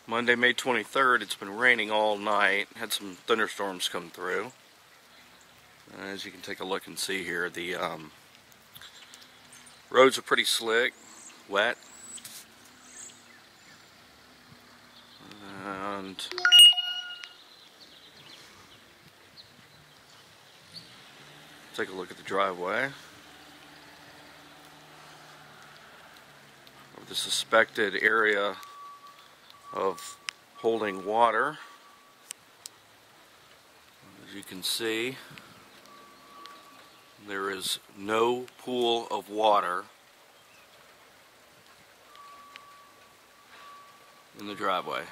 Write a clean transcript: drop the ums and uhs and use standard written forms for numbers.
Monday, May 23rd, it's been raining all night. Had some thunderstorms come through. As you can take a look and see here, the roads are pretty slick, wet. And take a look at the driveway. The suspected area of holding water. As you can see, there is no pool of water in the driveway.